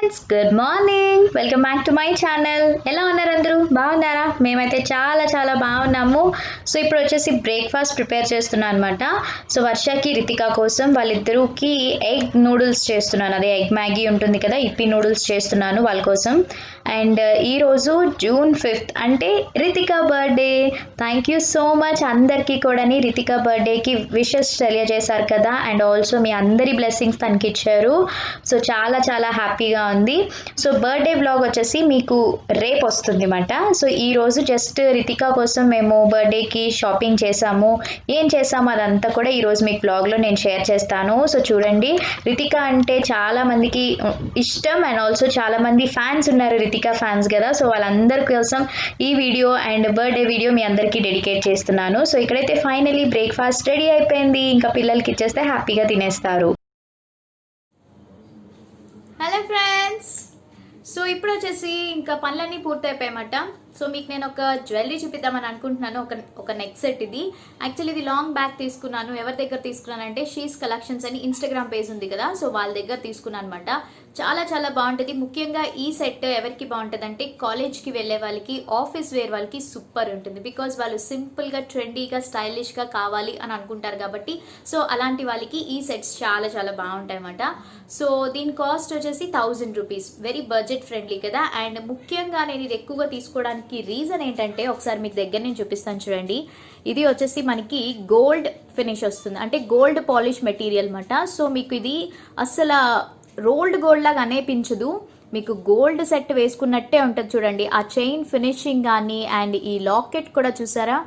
Good morning, welcome back to my channel. ఎలా ఉన్నారు అందరూ? బాగున్నారా? మేమైతే చాలా చాలా బాగున్నాము. సో ఇప్పుడు వచ్చేసి బ్రేక్ఫాస్ట్ ప్రిపేర్ చేస్తున్నాను అనమాట. సో వర్షకి రితిక కోసం వాళ్ళిద్దరికి ఎగ్ నూడిల్స్ చేస్తున్నాను. అదే ఎగ్ మ్యాగీ ఉంటుంది కదా, ఇప్పి నూడిల్స్ చేస్తున్నాను వాళ్ళ కోసం. అండ్ ఈరోజు June 5th అంటే Ritika birthday. Thank you so much అందరికీ కూడా రితిక బర్త్డేకి విషెస్ తెలియజేశారు కదా, అండ్ ఆల్సో మీ అందరి బ్లెస్సింగ్స్ తనకి ఇచ్చారు. సో చాలా చాలా హ్యాపీగా ఉంది. సో బర్త్డే వ్లాగ్ వచ్చేసి మీకు రేపు వస్తుంది అన్నమాట. సో ఈరోజు జస్ట్ రితిక కోసం మేము బర్త్డేకి షాపింగ్ చేసాము. ఏం చేసాము అదంతా కూడా ఈరోజు మీకు వ్లాగ్లో నేను షేర్ చేస్తాను. సో చూడండి, రితిక అంటే చాలా మందికి ఇష్టం అండ్ ఆల్సో చాలా మంది ఫ్యాన్స్ ఉన్నారు, రితిక ఫ్యాన్స్ కదా. సో వాళ్ళందరి కోసం ఈ వీడియో అండ్ బర్త్డే వీడియో మీ అందరికీ డెడికేట్ చేస్తున్నాను. సో ఇక్కడైతే ఫైనలీ బ్రేక్ఫాస్ట్ రెడీ అయిపోయింది. ఇంకా పిల్లలకి ఇచ్చేస్తే హ్యాపీగా తినేస్తారు. హలో ఫ్రెండ్స్, సో ఇప్పుడు వచ్చేసి ఇంకా పనులన్నీ పూర్తయిపోయాయన్నమాట. సో మీకు నేను ఒక జ్యువెలరీ చూపిద్దామని అనుకుంటున్నాను. ఒక నెక్ సెట్. ఇది యాక్చువల్లీ ఇది లాంగ్ బ్యాక్ తీసుకున్నాను. ఎవరి దగ్గర తీసుకున్నానంటే షీస్ కలెక్షన్స్ అని ఇన్స్టాగ్రామ్ పేజ్ ఉంది కదా, సో వాళ్ళ దగ్గర తీసుకున్నాను అనమాట. చాలా చాలా బాగుంటుంది. ముఖ్యంగా ఈ సెట్ ఎవరికి బాగుంటుంది అంటే కాలేజ్కి వెళ్ళే వాళ్ళకి, ఆఫీస్ వేర్ వాళ్ళకి సూపర్ ఉంటుంది. బికాజ్ వాళ్ళు సింపుల్గా, ట్రెండీగా, స్టైలిష్గా కావాలి అని అనుకుంటారు కాబట్టి సో అలాంటి వాళ్ళకి ఈ సెట్స్ చాలా చాలా బాగుంటాయి అన్నమాట. సో దీని కాస్ట్ వచ్చేసి 1000 రూపీస్. వెరీ బడ్జెట్ ఫ్రెండ్లీ కదా. అండ్ ముఖ్యంగా నేను ఇది ఎక్కువగా తీసుకోవడానికి రీజన్ ఏంటంటే ఒకసారి మీకు దగ్గర నేను చూపిస్తాను చూడండి. ఇది వచ్చేసి మనకి గోల్డ్ ఫినిష్ వస్తుంది, అంటే గోల్డ్ పాలిష్ మెటీరియల్ అన్నమాట. సో మీకు ఇది అసలు రోల్డ్ గోల్డ్ లాగా అనిపించదు, మీకు గోల్డ్ సెట్ వేసుకున్నట్టే ఉంటుంది చూడండి. ఆ చైన్ ఫినిషింగ్ కానీ అండ్ ఈ లాకెట్ కూడా చూసారా,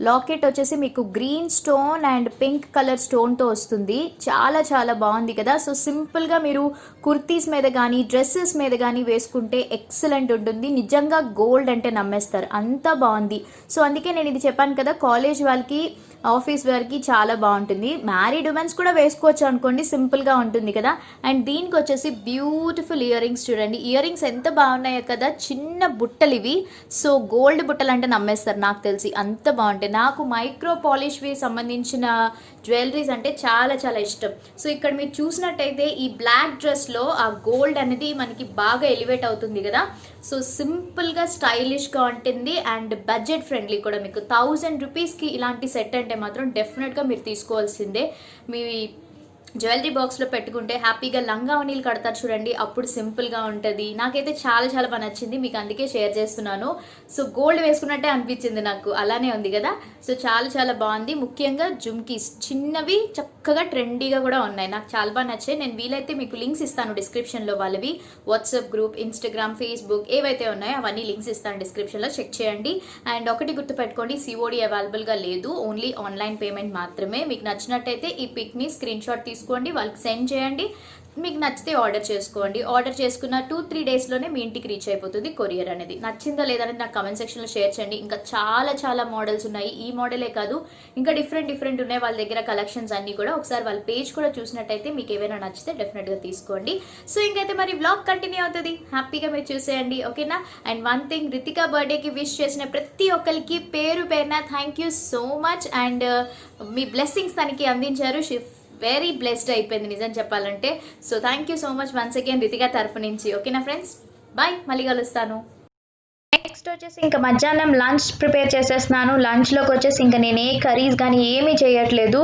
లాకెట్ వచ్చేసి మీకు green stone and pink colour స్టోన్తో వస్తుంది. చాలా చాలా బాగుంది కదా. సో సింపుల్గా మీరు కుర్తీస్ మీద కానీ డ్రెస్సెస్ మీద కానీ వేసుకుంటే ఎక్సలెంట్ ఉంటుంది. నిజంగా గోల్డ్ అంటే నమ్మేస్తారు, అంత బాగుంది. సో అందుకే నేను ఇది చెప్పాను కదా, కాలేజ్ వాళ్ళకి, ఆఫీస్ వేర్కి చాలా బాగుంటుంది. మ్యారీడ్ ఉమెన్స్ కూడా వేసుకోవచ్చు అనుకోండి, సింపుల్గా ఉంటుంది కదా. అండ్ దీనికి వచ్చేసి బ్యూటిఫుల్ ఇయర్ రింగ్స్ చూడండి. ఇయర్ రింగ్స్ ఎంత బాగున్నాయో కదా, చిన్న బుట్టలు ఇవి. సో గోల్డ్ బుట్టలు అంటే నమ్మేస్తారు నాకు తెలిసి, అంత బాగుంటాయి. నాకు మైక్రో పాలిష్వి సంబంధించిన జ్యువెలరీస్ అంటే చాలా చాలా ఇష్టం. సో ఇక్కడ మీరు చూసినట్టయితే ఈ బ్లాక్ డ్రెస్లో ఆ గోల్డ్ అనేది మనకి బాగా ఎలివేట్ అవుతుంది కదా. సో సింపుల్గా స్టైలిష్గా ఉంటుంది అండ్ బడ్జెట్ ఫ్రెండ్లీ కూడా. మీకు 1000 రూపీస్కి ఇలాంటి సెట్ అంటే మాత్రం డెఫినెట్గా మీరు తీసుకోవాల్సిందే. మీ జ్యువెలరీ బాక్స్లో పెట్టుకుంటే హ్యాపీగా లంగా ఓణీలు కడతారు చూడండి, అప్పుడు సింపుల్గా ఉంటుంది. నాకైతే చాలా చాలా బాగా నచ్చింది, మీకు అందుకే షేర్ చేస్తున్నాను. సో గోల్డ్ వేసుకున్నట్టే అనిపించింది నాకు, అలానే ఉంది కదా. సో చాలా చాలా బాగుంది. ముఖ్యంగా జుమ్కీస్ చిన్నవి చక్కగా ట్రెండీగా కూడా ఉన్నాయి, నాకు చాలా బాగా నచ్చాయి. నేను వీలైతే మీకు లింక్స్ ఇస్తాను డిస్క్రిప్షన్లో, వాళ్ళవి వాట్సాప్ గ్రూప్, ఇన్స్టాగ్రామ్, ఫేస్బుక్ ఏవైతే ఉన్నాయో అవన్నీ లింక్స్ ఇస్తాను డిస్క్రిప్షన్లో, చెక్ చేయండి. అండ్ ఒకటి గుర్తుపెట్టుకోండి, సిఓడి అవైలబుల్గా లేదు, ఓన్లీ ఆన్లైన్ పేమెంట్ మాత్రమే. మీకు నచ్చినట్టయితే ఈ పిక్ని స్క్రీన్ షాట్ తీసుకోండి, వాళ్ళకి సెండ్ చేయండి. మీకు నచ్చితే ఆర్డర్ చేసుకోండి. ఆర్డర్ చేసుకున్న 2-3 డేస్లోనే మీ ఇంటికి రీచ్ అయిపోతుంది కొరియర్ అనేది. నచ్చిందా లేదనేది నాకు కమెంట్ సెక్షన్లో షేర్ చేయండి. ఇంకా చాలా చాలా మోడల్స్ ఉన్నాయి, ఈ మోడలే కాదు ఇంకా డిఫరెంట్ ఉన్నాయి వాళ్ళ దగ్గర కలెక్షన్స్ అన్నీ కూడా. ఒకసారి వాళ్ళ పేజ్ కూడా చూసినట్టయితే మీకు ఏమైనా నచ్చితే డెఫినెట్గా తీసుకోండి. సో ఇంకైతే మరి వ్లాగ్ కంటిన్యూ అవుతుంది, హ్యాపీగా మీరు చూసేయండి, ఓకేనా. అండ్ వన్ థింగ్, రితిక బర్త్డేకి విష్ చేసిన ప్రతి ఒక్కరికి పేరు పేరున thank you so much. And me blessings తనకి అందించారు, వెరీ బ్లెస్డ్ అయిపోయింది నిజం చెప్పాలంటే. So thank you so much once again Ritika తరపు నుంచి, ఓకేనా ఫ్రెండ్స్. బాయ్, మళ్ళీ కలుస్తాను. నెక్స్ట్ వచ్చేసి ఇంకా మధ్యాహ్నం లంచ్ ప్రిపేర్ చేసేస్తున్నాను. లంచ్లోకి వచ్చేసి ఇంకా నేను ఏ కర్రీస్ కానీ ఏమీ చేయట్లేదు,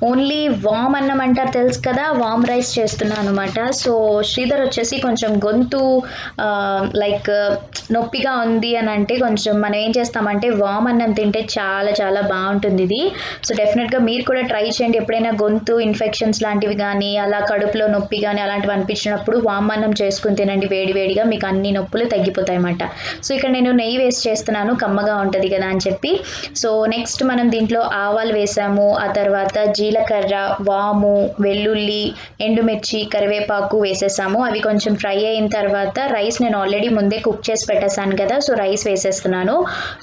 ఓన్లీ వామ్ అన్నం అంటారు తెలుసు కదా, వామ్ రైస్ చేస్తున్నాను అనమాట. సో శ్రీధర్ వచ్చేసి కొంచెం గొంతు లైక్ నొప్పిగా ఉంది అని అంటే కొంచెం మనం ఏం చేస్తామంటే వామ్ అన్నం తింటే చాలా చాలా బాగుంటుంది ఇది. సో డెఫినెట్గా మీరు కూడా ట్రై చేయండి. ఎప్పుడైనా గొంతు ఇన్ఫెక్షన్స్ లాంటివి కానీ అలా కడుపులో నొప్పి కానీ అలాంటివి అనిపించినప్పుడు వామ్ అన్నం చేసుకుని తినండి వేడివేడిగా, మీకు అన్ని నొప్పులు తగ్గిపోతాయి అన్నమాట. సో ఇక్కడ నేను నెయ్యి వేస్ట్ చేస్తున్నాను, కమ్మగా ఉంటుంది కదా అని చెప్పి. సో నెక్స్ట్ మనం దీంట్లో ఆవాలు వేసాము, ఆ తర్వాత జీలకర్ర, వాము, వెల్లుల్లి, ఎండుమిర్చి, కరివేపాకు వేసేసాము. అవి కొంచెం ఫ్రై అయిన తర్వాత రైస్ నేను ఆల్రెడీ ముందే కుక్ చేసి పెట్టేసాను కదా, సో రైస్ వేసేస్తున్నాను.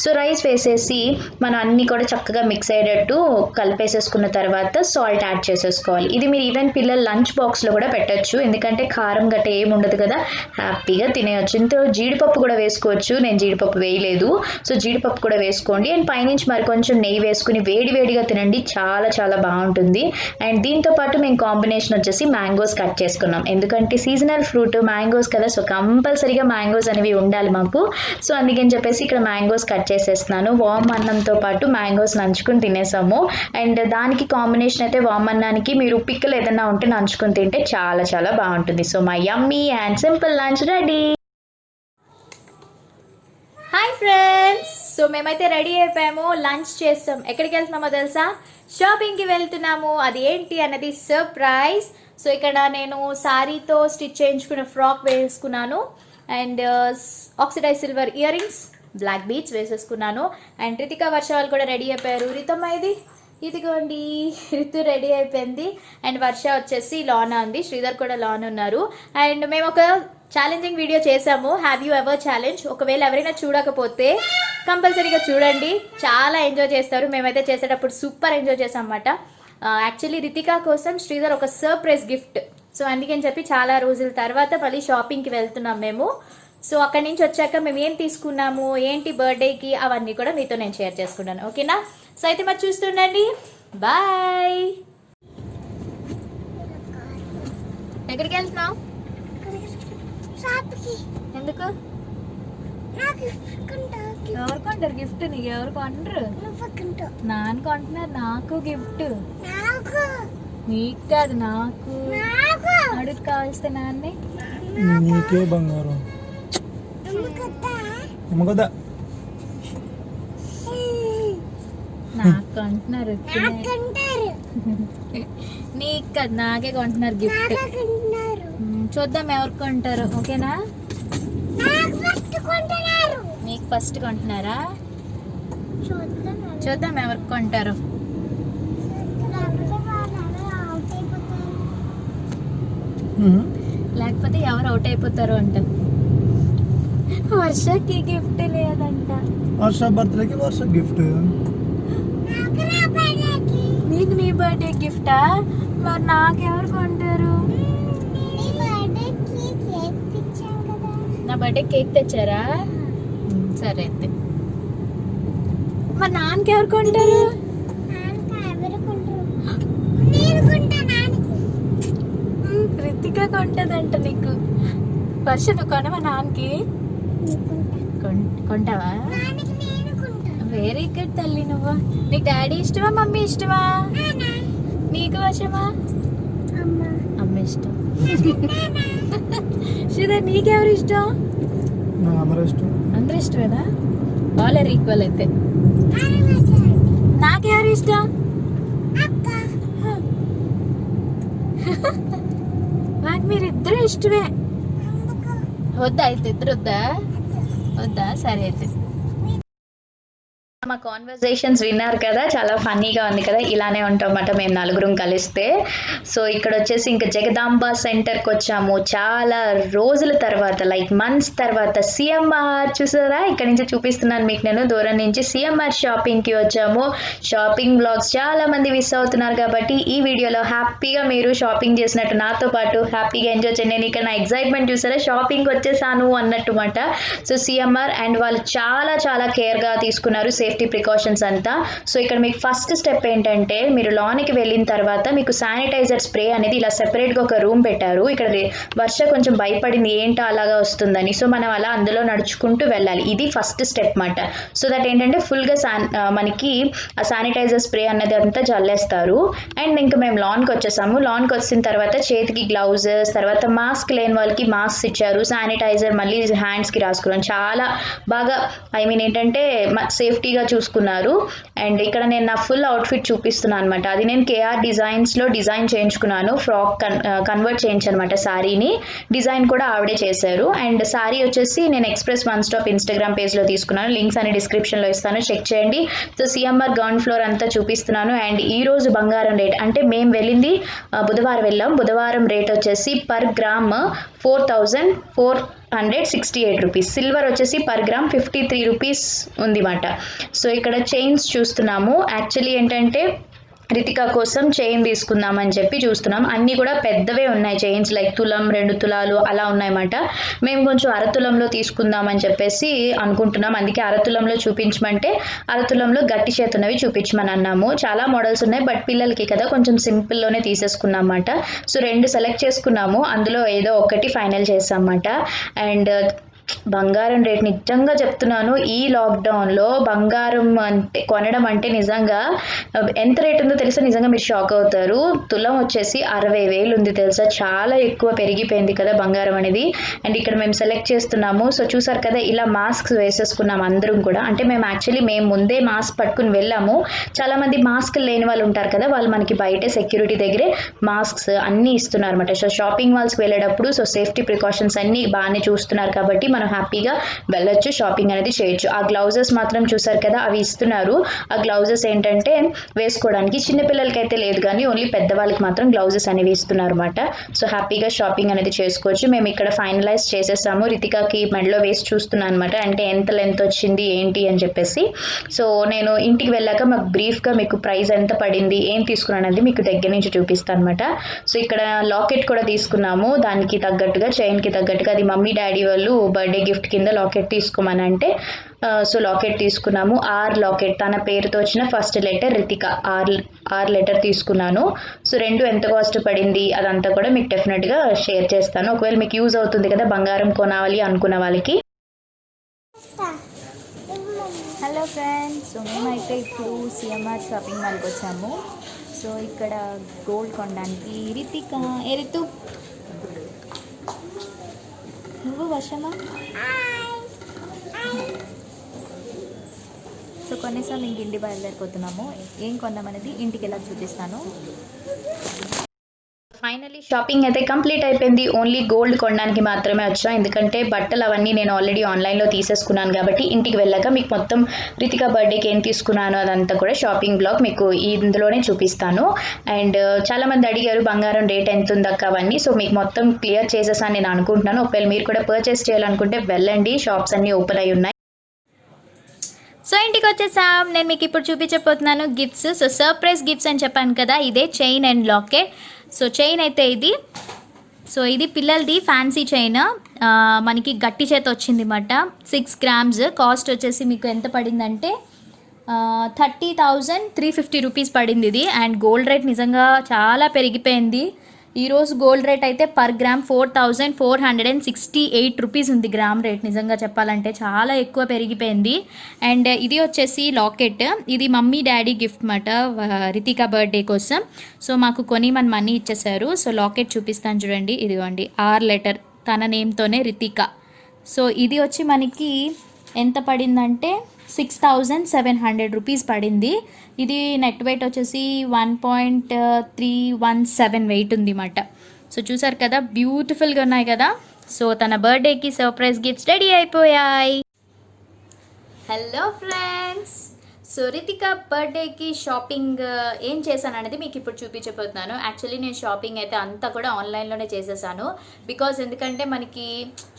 సో రైస్ వేసేసి మనం అన్నీ కూడా చక్కగా మిక్స్ అయ్యేటట్టు కలిపేసేసుకున్న తర్వాత సాల్ట్ యాడ్ చేసేసుకోవాలి. ఇది మీరు ఈవెన్ పిల్లల లంచ్ బాక్స్లో కూడా పెట్టచ్చు, ఎందుకంటే కారం గట్ట ఏమి ఉండదు కదా, హ్యాపీగా తినేయచ్చు. ఇంతో జీడిపప్పు కూడా వేసుకోవచ్చు, నేను జీడిపప్పు జీడిపప్పు వేయలేదు. సో జీడిపప్పు కూడా వేసుకోండి. అండ్ పైనుంచి మరి కొంచెం నెయ్యి వేసుకుని వేడివేడిగా తినండి, చాలా చాలా బాగుంటుంది. అండ్ దీంతో పాటు మేము కాంబినేషన్ వచ్చేసి మ్యాంగోస్ కట్ చేసుకున్నాం, ఎందుకంటే సీజనల్ ఫ్రూట్ మ్యాంగోస్ కదా, సో కంపల్సరీగా మ్యాంగోస్ అనేవి ఉండాలి మాకు. సో అందుకని చెప్పేసి ఇక్కడ మ్యాంగోస్ కట్ చేసేస్తున్నాను. వామ్ అన్నంతో పాటు మ్యాంగోస్ నంచుకుని తినేసాము. అండ్ దానికి కాంబినేషన్ అయితే వామ్ అన్నానికి మీరు పిక్కలు ఏదైనా ఉంటే నంచుకుని తింటే చాలా చాలా బాగుంటుంది. So my yummy and simple lunch ready. Hi friends, so మేమైతే రెడీ అయిపోయాము, లంచ్ చేస్తాం. ఎక్కడికి వెళ్తున్నామో తెలుసా? షాపింగ్కి వెళ్తున్నాము. అది ఏంటి అన్నది సర్ప్రైజ్. సో ఇక్కడ నేను సారీతో స్టిచ్ చేయించుకున్న ఫ్రాక్ వేసుకున్నాను. And oxidised silver ear rings, black beads వేసేసుకున్నాను. అండ్ రితికా, వర్ష వాళ్ళు కూడా రెడీ అయిపోయారు. రితమ్మ ఇదిగోండి రితు రెడీ అయిపోయింది. అండ్ వర్ష వచ్చేసి లానా ఉంది, శ్రీధర్ కూడా లాన్ ఉన్నారు. అండ్ మేము ఒక ఛాలెంజింగ్ వీడియో చేసాము, హ్యావ్ యూ ఎవర్ ఛాలెంజ్. ఒకవేళ ఎవరైనా చూడకపోతే కంపల్సరీగా చూడండి, చాలా ఎంజాయ్ చేస్తారు. మేమైతే చేసేటప్పుడు సూపర్ ఎంజాయ్ చేసాం అన్నమాట. యాక్చువల్లీ రితికా కోసం శ్రీధర్ ఒక సర్ప్రైజ్ గిఫ్ట్, సో అందుకని చెప్పి చాలా రోజుల తర్వాత మళ్ళీ షాపింగ్కి వెళ్తున్నాం మేము. సో అక్కడి నుంచి వచ్చాక మేము ఏం తీసుకున్నాము, ఏంటి బర్త్డేకి, అవన్నీ కూడా మీతో నేను షేర్ చేసుకున్నాను. ఓకేనా? సో అయితే మరి చూస్తుండండి. బాయ్. ఎక్కడికి వెళ్తున్నావు? ఎందుకు? ఎవరు కొంటారు గిఫ్ట్? నీకు ఎవరు కొంటారు? నాన్న కొంటున్నారు నాకు గిఫ్ట్. నీకు కాదు, నాకు. అడుగు కావాల్సిన నాన్నే. నీకే బంగారం నాకు కొంటున్నారు, నీకు కాదు నాకే కొంటున్నారు గిఫ్ట్. చూద్దాం ఎవరు కొంటారు. ఓకేనా? మీకు ఫస్ట్ కొంటున్నారా? చూద్దాం ఎవరు కొంటారు. లేకపోతే ఎవరు అవుట్ అయిపోతారు అంట. వర్షకి గిఫ్ట్ లేదంట. వర్ష బర్త్డేకి వర్ష గిఫ్ట్. నీకు నీ బర్త్డే గిఫ్టా? మరి నాకెవరు కొంటారు? నా బర్త్డే కేక్ తెచ్చారా? సరే అయితే. మరి నాన్నకి ఎవరు కొంటారు? రితిక కొంటదంట నీకు. వర్ష నువ్వు కొనవా నాన్నకి? కొంటావా? వెరీ గుడ్ తల్లి. నువ్వు, నీకు డాడీ ఇష్టమా మమ్మీ ఇష్టమా? నీకు వర్షమా? అమ్మ ఇష్టం. శ్రీధర్ నీకెవరు ఇష్టం? అందరూ ఇష్టమేనా? ఆల్ ఆర్ ఈక్వల్ అయితే. నాకెవరు ఇష్టం? నాకు మీరిద్దరు ఇష్టమే. వద్దా అయితే? ఇద్దరు వద్దా? సరే అయితే. మా కాన్వర్జేషన్స్ విన్నారు కదా, చాలా ఫన్నీగా ఉంది కదా. ఇలానే ఉంటామన్నమాట మేము నలుగురం కలిస్తే. సో ఇక్కడ వచ్చేసి ఇంకా జగదాంబ సెంటర్కి వచ్చాము, చాలా రోజుల తర్వాత, లైక్ మంత్స్ తర్వాత. సిఎంఆర్ చూసారా, ఇక్కడ నుంచి చూపిస్తున్నాను మీకు నేను దూరం నుంచి. సిఎంఆర్ షాపింగ్కి వచ్చాము. షాపింగ్ బ్లాగ్స్ చాలా మంది మిస్ అవుతున్నారు కాబట్టి ఈ వీడియోలో హ్యాపీగా మీరు షాపింగ్ చేసినట్టు నాతో పాటు హ్యాపీగా ఎంజాయ్ చేయండి. నేను ఇక్కడ నా ఎగ్జైట్మెంట్ చూసారా, షాపింగ్ వచ్చేసాను అన్నట్టు మాట. సో సిఎంఆర్ అండ్ వాళ్ళు చాలా చాలా కేర్గా తీసుకున్నారు, సేఫ్టీ ప్రికాషన్స్ అంతా. సో ఇక్కడ మీకు ఫస్ట్ స్టెప్ ఏంటంటే, మీరు లోనికి వెళ్ళిన తర్వాత మీకు శానిటైజర్ స్ప్రే అనేది ఇలా సెపరేట్గా ఒక రూమ్ పెట్టారు. ఇక్కడ వర్ష కొంచెం భయపడింది ఏంటో అలాగా వస్తుందని. సో మనం అలా అందులో నడుచుకుంటూ వెళ్ళాలి. ఇది ఫస్ట్ స్టెప్ మాట. సో దట్ ఏంటంటే ఫుల్గా మనకి ఆ శానిటైజర్ స్ప్రే అన్నది అంతా జల్లేస్తారు. అండ్ ఇంకా మేము లాన్కి వచ్చేసాము. లాన్కి వచ్చిన తర్వాత చేతికి గ్లౌజెస్, తర్వాత మాస్క్ లేని వాళ్ళకి మాస్క్ ఇచ్చారు, శానిటైజర్ మళ్ళీ హ్యాండ్స్కి రాసుకున్నాం. చాలా బాగా ఏంటంటే సేఫ్టీగా చూసుకున్నారు. అండ్ ఇక్కడ నేను నా ఫుల్ అవుట్ఫిట్ చూపిస్తున్నాను అనమాట. అది నేను కేఆర్ డిజైన్స్లో డిజైన్ చేయించుకున్నాను. ఫ్రాక్ కన్వర్ట్ చేయించాను అనమాట. శారీని డిజైన్ కూడా ఆవిడే చేశారు. అండ్ శారీ వచ్చేసి నేను ఎక్స్ప్రెస్ వన్ స్టాప్ ఇన్స్టాగ్రామ్ పేజ్లో తీసుకున్నాను. లింక్స్ అని డిస్క్రిప్షన్లో ఇస్తాను, చెక్ చేయండి. సో సిఎంఆర్ గ్రౌండ్ ఫ్లోర్ అంతా చూపిస్తున్నాను. అండ్ ఈ రోజు బంగారం రేట్ అంటే మేము వెళ్ళింది బుధవారం వెళ్ళాం. బుధవారం రేట్ వచ్చేసి పర్ గ్రామ్ 4,468 రూపీస్. సిల్వర్ వచ్చేసి పర్ గ్రామ్ 53 రూపీస్ ఉంది మాట. సో ఇక్కడ చైన్స్ చూస్తున్నాము. యాక్చువల్లీ ఏంటంటే రితిక కోసం చైన్ తీసుకుందామని చెప్పి చూస్తున్నాం. అన్నీ కూడా పెద్దవే ఉన్నాయి చైన్స్, లైక్ తులం 2 తులాలు అలా ఉన్నాయన్నమాట. మేము కొంచెం అరతులంలో తీసుకుందామని చెప్పేసి అనుకుంటున్నాం. అందుకే అరతులంలో చూపించమంటే అరతులంలో గట్టి చేతున్నవి చూపించమని అన్నాము. చాలా మోడల్స్ ఉన్నాయి, బట్ పిల్లలకి కదా కొంచెం సింపుల్లోనే తీసేసుకున్నాం అన్నమాట. సో 2 సెలెక్ట్ చేసుకున్నాము, అందులో ఏదో ఒకటి ఫైనల్ చేసాం అన్నమాట. అండ్ బంగారం రేట్ నిజంగా చెప్తున్నాను, ఈ లాక్డౌన్లో బంగారం అంటే కొనడం అంటే నిజంగా ఎంత రేట్ ఉందో తెలుసా, నిజంగా మీరు షాక్ అవుతారు. తులం వచ్చేసి 60,000 ఉంది తెలుసా, చాలా ఎక్కువ పెరిగిపోయింది కదా బంగారం అనేది. అండ్ ఇక్కడ మేము సెలెక్ట్ చేస్తున్నాము. సో చూసారు కదా, ఇలా మాస్క్స్ వేసేసుకున్నాం అందరం కూడా. అంటే మేము ముందే మాస్క్ పట్టుకుని వెళ్ళాము. చాలా మంది మాస్క్ లేని వాళ్ళు ఉంటారు కదా, వాళ్ళు మనకి బయటే సెక్యూరిటీ దగ్గరే మాస్క్స్ అన్నీ ఇస్తున్నారు అనమాట. సో షాపింగ్ మాల్స్కి వెళ్ళేటప్పుడు సో సేఫ్టీ ప్రికాషన్స్ అన్నీ బాగానే చూస్తున్నారు కాబట్టి మనం హ్యాపీగా వెళ్ళొచ్చు, షాపింగ్ అనేది చేయొచ్చు. ఆ గ్లౌజెస్ మాత్రం చూసారు కదా, అవి ఇస్తున్నారు. ఆ గ్లౌజెస్ ఏంటంటే వేసుకోవడానికి చిన్నపిల్లలకి అయితే లేదు, కానీ ఓన్లీ పెద్దవాళ్ళకి మాత్రం గ్లౌజెస్ అనేవి ఇస్తున్నారు అనమాట. సో హ్యాపీగా షాపింగ్ అనేది చేసుకోవచ్చు. మేము ఇక్కడ ఫైనలైజ్ చేసేసాము. రితికాకి మెడలో వేసి చూస్తున్నాను అనమాట, అంటే ఎంత లెంత్ వచ్చింది ఏంటి అని చెప్పేసి. సో నేను ఇంటికి వెళ్ళాక మాకు బ్రీఫ్గా మీకు ప్రైస్ ఎంత పడింది, ఏం తీసుకున్నాను అనేది మీకు దగ్గర నుంచి చూపిస్తాను అనమాట. సో ఇక్కడ లాకెట్ కూడా తీసుకున్నాము, దానికి తగ్గట్టుగా చైన్కి తగ్గట్టుగా. అది మమ్మీ డాడీ వాళ్ళు బర్త్డే గిఫ్ట్ కింద లాకెట్ తీసుకోమని అంటే సో లాకెట్ తీసుకున్నాము. ఆర్ లాకెట్, తన పేరుతో వచ్చిన first letter Ritika, R letter తీసుకున్నాను. సో 2 ఎంత కాస్ట్ పడింది అదంతా కూడా మీకు డెఫినెట్గా షేర్ చేస్తాను, ఒకవేళ మీకు యూజ్ అవుతుంది కదా బంగారం కొనాలి అనుకున్న వాళ్ళకి. హలో ఫ్రెండ్స్, సో మేమైతే ఇప్పుడు సిఎంఆర్ షాపింగ్ మాల్కి వచ్చాము. సో ఇక్కడ గోల్డ్ కొనడానికి రితిక, ఏ రితు నువ్వు వర్షమా? సో కొన్నిసార్లు ఇంక ఇంటి బయలుదేరిపోతున్నాము. ఏం కొన్నామనేది ఇంటికి వెళ్ళి చూపిస్తాను. ఫైనలీ షాపింగ్ అయితే కంప్లీట్ అయిపోయింది. ఓన్లీ గోల్డ్ కొనడానికి మాత్రమే వచ్చాం, ఎందుకంటే బట్టలు అవన్నీ నేను ఆల్రెడీ ఆన్లైన్లో తీసేసుకున్నాను కాబట్టి ఇంటికి వెళ్ళాక మీకు మొత్తం రితికా బర్త్డేకి ఏం తీసుకున్నాను అదంతా కూడా షాపింగ్ బ్లాగ్ మీకు ఇందులోనే చూపిస్తాను. అండ్ చాలామంది అడిగారు బంగారం రేట్ ఎంత ఉందక్క అవన్నీ. సో మీకు మొత్తం క్లియర్ చేసేసాను నేను అనుకుంటున్నాను. ఒకవేళ మీరు కూడా పర్చేస్ చేయాలనుకుంటే వెళ్ళండి, షాప్స్ అన్నీ ఓపెన్ అయి ఉన్నాయి. సో ఇంటికి వచ్చేసాం. నేను మీకు ఇప్పుడు చూపించబోతున్నాను గిఫ్ట్స్. సో సర్ప్రైజ్ గిఫ్ట్స్ అని చెప్పాను కదా, ఇదే chain and locket. So chain అయితే ఇది, సో ఇది పిల్లలది ఫ్యాన్సీ చైన్, మనకి గట్టి చేత వచ్చింది అన్నమాట. 6 grams, కాస్ట్ వచ్చేసి మీకు ఎంత పడిందంటే 30,350 రూపీస్ పడింది ఇది. అండ్ గోల్డ్ రేట్ నిజంగా చాలా పెరిగిపోయింది. ఈరోజు గోల్డ్ రేట్ అయితే పర్ గ్రామ్ 4,468 రూపీస్ ఉంది గ్రామ్ రేట్. నిజంగా చెప్పాలంటే చాలా ఎక్కువ పెరిగిపోయింది. అండ్ ఇది వచ్చేసి లాకెట్, ఇది మమ్మీ డాడీ గిఫ్ట్ మాట రితికా బర్త్డే కోసం. సో మాకు కొని మన మనీ ఇచ్చేసారు. సో లాకెట్ చూపిస్తాను చూడండి, ఇదిగోండి ఆర్ లెటర్, తన నేమ్తోనే రితికా. సో ఇది వచ్చి మనకి ఎంత పడిందంటే 6,700 రూపీస్ పడింది. ఇది నెట్ వెయిట్ వచ్చేసి 1.317 వెయిట్ ఉంది అన్నమాట. సో చూసారు కదా, బ్యూటిఫుల్గా ఉన్నాయి కదా. సో తన బర్త్డేకి సర్ప్రైజ్ గిఫ్ట్స్ రెడీ అయిపోయాయి. హలో ఫ్రెండ్స్, సో రితికా బర్త్డేకి షాపింగ్ ఏం చేశాను అనేది మీకు ఇప్పుడు చూపించబోతున్నాను. యాక్చువల్లీ నేను షాపింగ్ అయితే అంతా కూడా ఆన్లైన్లోనే చేసేసాను. బికాజ్ ఎందుకంటే మనకి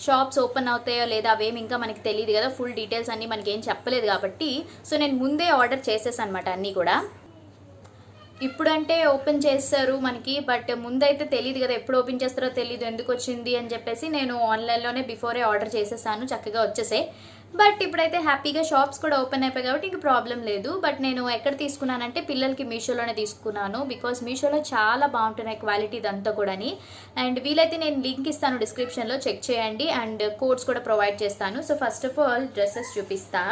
షాప్స్ ఓపెన్ అవుతాయో లేదా అవేమి ఇంకా మనకి తెలియదు కదా, ఫుల్ డీటెయిల్స్ అన్నీ మనకి ఏం చెప్పలేదు కాబట్టి. సో నేను ముందే ఆర్డర్ చేసేసాను అనమాట అన్నీ కూడా. ఇప్పుడంటే ఓపెన్ చేస్తారు మనకి, బట్ ముందైతే తెలియదు కదా, ఎప్పుడు ఓపెన్ చేస్తారో తెలియదు, ఎందుకు వచ్చింది అని చెప్పేసి నేను ఆన్లైన్లోనే బిఫోరే ఆర్డర్ చేసేసాను, చక్కగా వచ్చేసే. బట్ ఇప్పుడైతే హ్యాపీగా షాప్స్ కూడా ఓపెన్ అయిపోయాయి కాబట్టి ఇంక ప్రాబ్లం లేదు. బట్ నేను ఎక్కడ తీసుకున్నానంటే పిల్లలకి మీషోలోనే తీసుకున్నాను. బికాస్ మీషోలో చాలా బాగుంటున్నాయి క్వాలిటీ ఇదంతా కూడాని. అండ్ వీలైతే నేను లింక్ ఇస్తాను డిస్క్రిప్షన్లో, చెక్ చేయండి. అండ్ కోడ్స్ కూడా ప్రొవైడ్ చేస్తాను. So first of all dresses చూపిస్తా.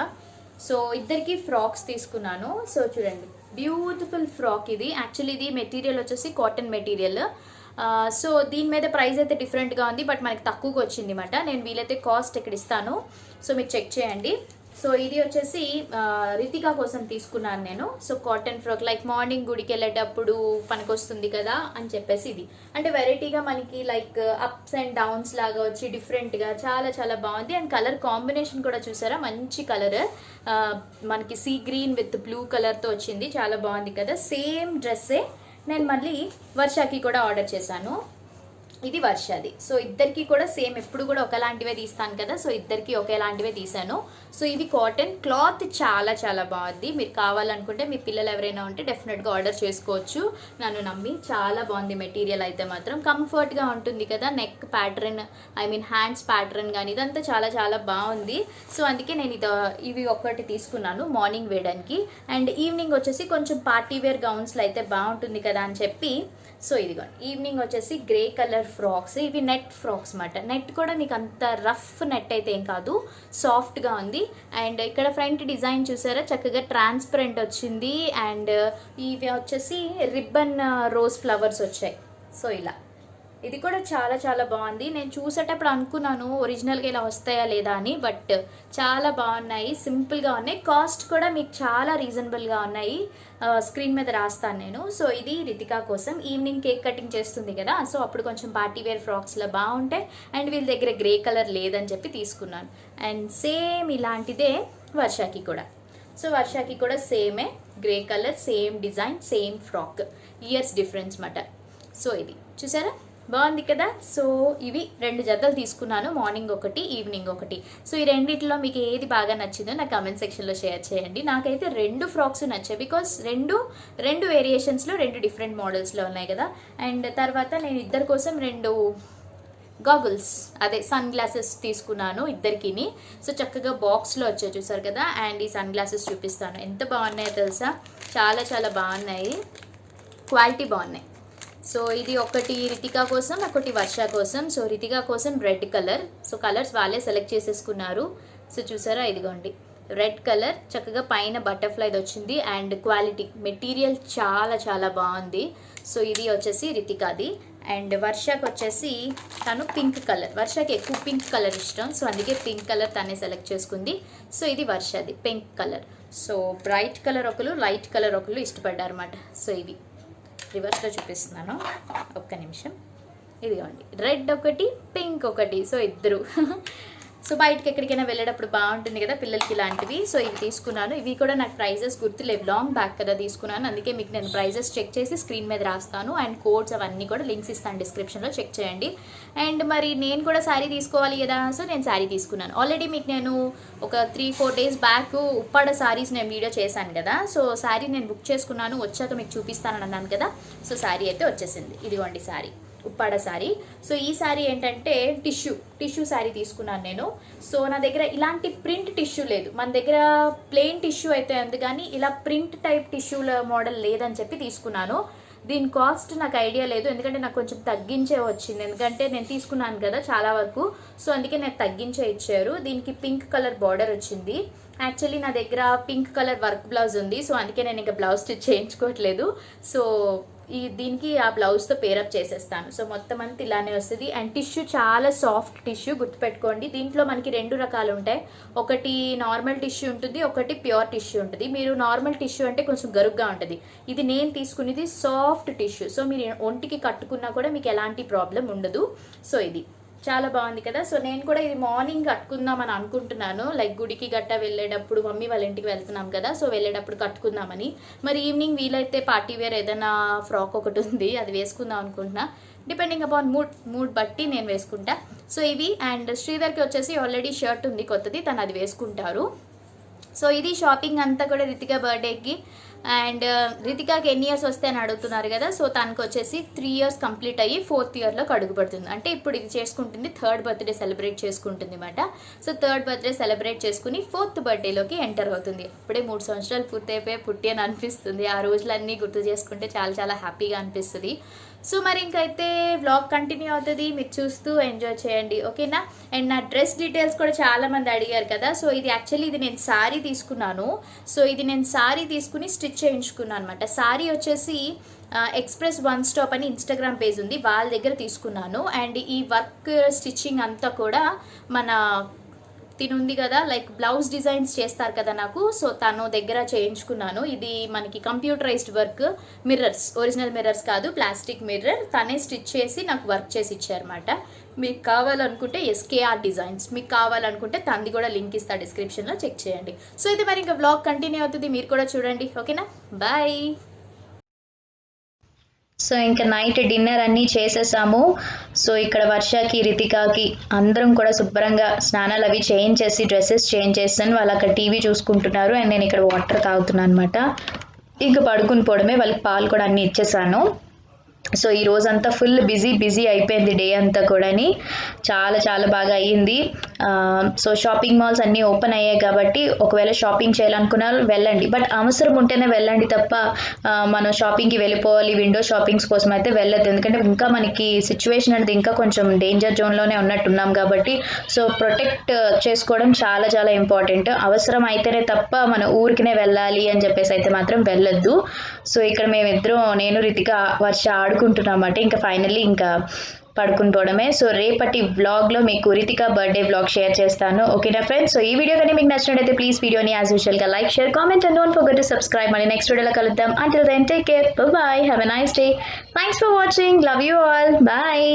సో ఇద్దరికి ఫ్రాక్స్ తీసుకున్నాను. సో చూడండి, బ్యూటిఫుల్ ఫ్రాక్ ఇది. యాక్చువల్లీ ఇది మెటీరియల్ వచ్చేసి కాటన్ మెటీరియల్. సో దీని మీద ప్రైస్ అయితే డిఫరెంట్గా ఉంది, బట్ మనకి తక్కువగా వచ్చింది అన్నమాట. నేను వీలైతే కాస్ట్ ఇక్కడ ఇస్తాను, సో మీరు చెక్ చేయండి. సో ఇది వచ్చేసి రితికా కోసం తీసుకున్నాను నేను. So cotton frock, like morning గుడికి వెళ్ళేటప్పుడు పనికొస్తుంది కదా అని చెప్పేసి ఇది. అంటే వెరైటీగా మనకి లైక్ అప్స్ అండ్ డౌన్స్ లాగా వచ్చి డిఫరెంట్గా చాలా చాలా బాగుంది. అండ్ కలర్ కాంబినేషన్ కూడా చూసారా, మంచి కలర్, మనకి సీ గ్రీన్ విత్ బ్లూ కలర్తో వచ్చింది, చాలా బాగుంది కదా. సేమ్ డ్రెస్సే నేను మళ్ళీ వర్షాకి కూడా ఆర్డర్ చేశాను. ఇది వర్షాది. సో ఇద్దరికి కూడా సేమ్, ఎప్పుడు కూడా ఒకలాంటివే తీస్తాను కదా, సో ఇద్దరికి ఒకేలాంటివే తీసాను. సో ఇది కాటన్ క్లాత్ చాలా చాలా బాగుంది. మీరు కావాలనుకుంటే మీ పిల్లలు ఎవరైనా ఉంటే డెఫినెట్గా ఆర్డర్ చేసుకోవచ్చు, నన్ను నమ్మి. చాలా బాగుంది మెటీరియల్ అయితే మాత్రం, కంఫర్ట్గా ఉంటుంది కదా. Neck pattern, I mean hands pattern కానీ ఇదంతా చాలా చాలా బాగుంది. సో అందుకే నేను ఇవి ఒకటి తీసుకున్నాను మార్నింగ్ వేయడానికి. అండ్ ఈవినింగ్ వచ్చేసి కొంచెం పార్టీ వేర్ గౌన్స్లో అయితే బాగుంటుంది కదా అని చెప్పి, సో ఇదిగో ఈవినింగ్ వచ్చేసి గ్రే కలర్ ఫ్రాక్స్. ఇవి నెట్ ఫ్రాక్స్ అన్నమాట. నెట్ కూడా మీకు అంత రఫ్ నెట్ అయితే ఏం కాదు, సాఫ్ట్గా ఉంది. అండ్ ఇక్కడ ఫ్రంట్ డిజైన్ చూసారా, చక్కగా ట్రాన్స్పరెంట్ వచ్చింది. అండ్ ఇవి వచ్చేసి రిబ్బన్ రోజ్ ఫ్లవర్స్ వచ్చాయి. సో ఇలా ఇది కూడా చాలా చాలా బాగుంది. నేను చూసేటప్పుడు అనుకున్నాను ఒరిజినల్గా ఇలా వస్తాయా లేదా అని, బట్ చాలా బాగున్నాయి, సింపుల్గా ఉన్నాయి. కాస్ట్ కూడా మీకు చాలా రీజనబుల్గా ఉన్నాయి. స్క్రీన్ మీద రాస్తాను నేను. సో ఇది రితికా కోసం ఈవినింగ్ కేక్ కటింగ్ చేస్తుంది కదా, సో అప్పుడు కొంచెం పార్టీ వేర్ ఫ్రాక్స్లో బాగుంటాయి. అండ్ వీళ్ళ దగ్గర గ్రే కలర్ లేదని చెప్పి తీసుకున్నాను. అండ్ సేమ్ ఇలాంటిదే వర్షాకి కూడా. సో వర్షాకి కూడా సేమే, grey colour, same design, same frock, years difference మాట. సో ఇది చూసారా, బాగుంది కదా. సో ఇవి 2 జతలు తీసుకున్నాను, మార్నింగ్ ఒకటి, ఈవినింగ్ ఒకటి. సో ఈ రెండిట్లో మీకు ఏది బాగా నచ్చిందో నా కామెంట్ సెక్షన్లో షేర్ చేయండి. నాకైతే 2 ఫ్రాక్స్ నచ్చాయి, బికాస్ రెండు వేరియేషన్స్లో 2 డిఫరెంట్ మోడల్స్లో ఉన్నాయి కదా. అండ్ తర్వాత నేను ఇద్దరి కోసం 2 గాగుల్స్, అదే సన్ గ్లాసెస్ తీసుకున్నాను ఇద్దరికిని. సో చక్కగా బాక్స్లో వచ్చాయి చూసారు కదా. అండ్ ఈ సన్ గ్లాసెస్ చూపిస్తాను, ఎంత బాగున్నాయో తెలుసా, చాలా చాలా బాగున్నాయి, క్వాలిటీ బాగున్నాయి. సో ఇది ఒకటి రితికా కోసం, ఒకటి వర్ష కోసం. సో రితికా కోసం రెడ్ కలర్, సో కలర్స్ వాళ్ళే సెలెక్ట్ చేసేసుకున్నారు. సో చూసారా, ఇదిగోండి రెడ్ కలర్, చక్కగా పైన బటర్ఫ్లైది వచ్చింది. అండ్ క్వాలిటీ మెటీరియల్ చాలా చాలా బాగుంది. సో ఇది వచ్చేసి రితికాది. అండ్ వర్షకి వచ్చేసి తను పింక్ కలర్, వర్షకి ఎక్కువ పింక్ కలర్ ఇష్టం, సో అందుకే పింక్ కలర్ తనే సెలెక్ట్ చేసుకుంది. సో ఇది వర్షది pink colour. So bright colour ఒకరు, లైట్ కలర్ ఒకరు ఇష్టపడ్డారు అన్నమాట. సో ఇవి రివర్స్లో చూపిస్తున్నాను, ఒక్క నిమిషం. ఇదిగోండి రెడ్ ఒకటి, పింక్ ఒకటి, సో ఇద్దరు. సో బయటకి ఎక్కడికైనా వెళ్ళేటప్పుడు బాగుంటుంది కదా పిల్లలకి ఇలాంటివి. సో ఇవి తీసుకున్నాను. ఇవి కూడా నాకు ప్రైజెస్ గుర్తులేవు, లాంగ్ బ్యాక్ కదా తీసుకున్నాను, అందుకే మీకు నేను ప్రైజెస్ చెక్ చేసి స్క్రీన్ మీద రాస్తాను. అండ్ కోడ్స్ అవన్నీ కూడా లింక్స్ ఇస్తాను డిస్క్రిప్షన్లో, చెక్ చేయండి. అండ్ మరి నేను కూడా శారీ తీసుకోవాలి కదా, సో నేను శారీ తీసుకున్నాను. ఆల్రెడీ మీకు నేను ఒక 3-4 డేస్ బ్యాక్ ఉప్పాడ శారీస్ నేను వీడియో చేశాను కదా. సో శారీ నేను బుక్ చేసుకున్నాను, వచ్చాక మీకు చూపిస్తానని అన్నాను కదా. సో శారీ అయితే వచ్చేసింది, ఇదిగోండి శారీ, ఉప్పాడ శారీ. సో ఈ శారీ ఏంటంటే టిష్యూ శారీ తీసుకున్నాను నేను. సో నా దగ్గర ఇలాంటి ప్రింట్ టిష్యూ లేదు, మన దగ్గర ప్లెయిన్ టిష్యూ అయితే ఉంది, కానీ ఇలా ప్రింట్ టైప్ టిష్యూల మోడల్ లేదని చెప్పి తీసుకున్నాను. దీని కాస్ట్ నాకు ఐడియా లేదు, ఎందుకంటే నాకు కొంచెం తగ్గించే వచ్చింది, ఎందుకంటే నేను తీసుకున్నాను కదా చాలా వరకు. సో అందుకే నాకు తగ్గించే ఇచ్చారు. దీనికి పింక్ కలర్ బార్డర్ వచ్చింది. యాక్చువల్లీ నా దగ్గర పింక్ కలర్ వర్క్ బ్లౌజ్ ఉంది, సో అందుకే నేను ఇంకా బ్లౌజ్ స్టిచ్ చేయించుకోవట్లేదు. సో దీనికి ఆ బ్లౌజ్తో పేరప్ చేసేస్తాను. సో మొత్తం అంతా ఇలానే వస్తుంది. అండ్ టిష్యూ చాలా సాఫ్ట్ టిష్యూ, గుర్తుపెట్టుకోండి. దీంట్లో మనకి 2 రకాలు ఉంటాయి, ఒకటి నార్మల్ టిష్యూ ఉంటుంది, ఒకటి ప్యూర్ టిష్యూ ఉంటుంది. మీరు నార్మల్ టిష్యూ అంటే కొంచెం గరుగ్గా ఉంటుంది, ఇది నేను తీసుకునేది సాఫ్ట్ టిష్యూ. సో మీరు ఒంటికి కట్టుకున్నా కూడా మీకు ఎలాంటి ప్రాబ్లం ఉండదు. సో ఇది చాలా బాగుంది కదా. సో నేను కూడా ఇది మార్నింగ్ కట్టుకుందామని అనుకుంటున్నాను, లైక్ గుడికి గట్ట వెళ్ళేటప్పుడు, మమ్మీ వాళ్ళ ఇంటికి వెళ్తున్నాం కదా, సో వెళ్ళేటప్పుడు కట్టుకుందామని. మరి ఈవినింగ్ వీలైతే పార్టీ వేర్ ఏదైనా ఫ్రాక్ ఒకటి ఉంది, అది వేసుకుందాం అనుకుంటున్నా. డిపెండింగ్ అపాన్ మూడ్ బట్టి నేను వేసుకుంటా. సో ఇవి. అండ్ శ్రీధర్కి వచ్చేసి ఆల్రెడీ షర్ట్ ఉంది కొత్తది, తను అది వేసుకుంటారు. సో ఇది షాపింగ్ అంతా కూడా రితికా బర్త్డేకి. అండ్ రితికాకి ఎన్ని ఇయర్స్ వస్తే అని అడుగుతున్నారు కదా. సో తనకు వచ్చేసి 3 ఇయర్స్ కంప్లీట్ అయ్యి 4th ఇయర్లోకి అడుగు పడుతుంది. అంటే ఇప్పుడు ఇది చేసుకుంటుంది, 3rd బర్త్డే సెలబ్రేట్ చేసుకుంటుంది అన్నమాట. సో 3rd బర్త్డే సెలబ్రేట్ చేసుకుని 4th బర్త్డేలోకి ఎంటర్ అవుతుంది. అప్పుడే 3 సంవత్సరాలు పూర్తయిపోయి పుట్టి అని అనిపిస్తుంది. ఆ రోజులన్నీ గుర్తు చేసుకుంటే చాలా చాలా హ్యాపీగా అనిపిస్తుంది. సో మరి ఇంకైతే వ్లాగ్ కంటిన్యూ అవుతుంది, మీరు చూస్తూ ఎంజాయ్ చేయండి, ఓకేనా. అండ్ నా డ్రెస్ డీటెయిల్స్ కూడా చాలామంది అడిగారు కదా. సో ఇది యాక్చువల్లీ ఇది నేను శారీ తీసుకున్నాను. సో ఇది నేను శారీ తీసుకుని స్టిచ్ చేయించుకున్నాను అనమాట. శారీ వచ్చేసి ఎక్స్ప్రెస్ వన్ స్టాప్ అని ఇన్స్టాగ్రామ్ పేజ్ ఉంది, వాళ్ళ దగ్గర తీసుకున్నాను. అండ్ ఈ వర్క్ స్టిచ్చింగ్ అంతా కూడా మన తినుంది కదా, లైక్ బ్లౌజ్ డిజైన్స్ చేస్తారు కదా నాకు, సో తను దగ్గర చేయించుకున్నాను. ఇది మనకి computerised work, mirrors, original mirrors కాదు, ప్లాస్టిక్ మిర్రర్, తనే స్టిచ్ చేసి నాకు వర్క్ చేసి ఇచ్చారన్నమాట. మీకు కావాలనుకుంటే SKR డిజైన్స్, మీకు కావాలనుకుంటే తనది కూడా లింక్ ఇస్తా డిస్క్రిప్షన్లో, చెక్ చేయండి. సో ఇది మరి ఇంకా వ్లాగ్ కంటిన్యూ అవుతుంది, మీరు కూడా చూడండి, ఓకేనా. బాయ్. సో ఇంకా నైట్ డిన్నర్ అన్నీ చేసేసాము. సో ఇక్కడ వర్షకి రితికాకి అందరం కూడా శుభ్రంగా స్నానాలు అవి చేంజ్ చేసి డ్రెస్సెస్ చేంజ్ చేస్తాను. వాళ్ళు అక్కడ టీవీ చూసుకుంటున్నారు అండ్ నేను ఇక్కడ వాటర్ తాగుతున్నాను అనమాట. ఇంకా పడుకుని పోవడమే. వాళ్ళకి పాలు కూడా అన్నీ ఇచ్చేసాను. సో ఈ రోజంతా ఫుల్ బిజీ అయిపోయింది డే అంతా కూడాని. చాలా చాలా బాగా అయ్యింది. సో షాపింగ్ మాల్స్ అన్నీ ఓపెన్ అయ్యాయి కాబట్టి ఒకవేళ షాపింగ్ చేయాలనుకున్న వెళ్ళండి, బట్ అవసరం ఉంటేనే వెళ్ళండి తప్ప మనం షాపింగ్కి వెళ్ళిపోవాలి విండో షాపింగ్స్ కోసం అయితే వెళ్ళొద్దు. ఎందుకంటే ఇంకా మనకి సిచ్యువేషన్ అనేది ఇంకా కొంచెం డేంజర్ జోన్లోనే ఉన్నట్టున్నాం కాబట్టి సో ప్రొటెక్ట్ చేసుకోవడం చాలా చాలా ఇంపార్టెంట్. అవసరం అయితేనే తప్ప మన ఊరికినే వెళ్ళాలి అని చెప్పేసి అయితే మాత్రం వెళ్ళొద్దు. సో ఇక్కడ మేమిద్దరం నేను రితిక వర్ష ఆడుకుంటున్నామంటే ఇంకా ఫైనల్లీ ఇంకా పడుకుని పోవడమే. సో రేపటి వ్లాగ్లో మీకు రితిక బర్త్డే వ్లాగ్ షేర్ చేస్తాను. ఓకేనా ఫ్రెండ్స్? సో ఈ వీడియో కానీ మీకు నచ్చినట్లయితే ప్లీజ్ వీడియోని యాజ్ యూజువల్గా like, share, comment and don't forget to subscribe. మళ్ళీ నెక్స్ట్ వీడియోలో కలుద్దాం. Until then take care, bye, have a nice day. Thanks for watching, love you all, bye.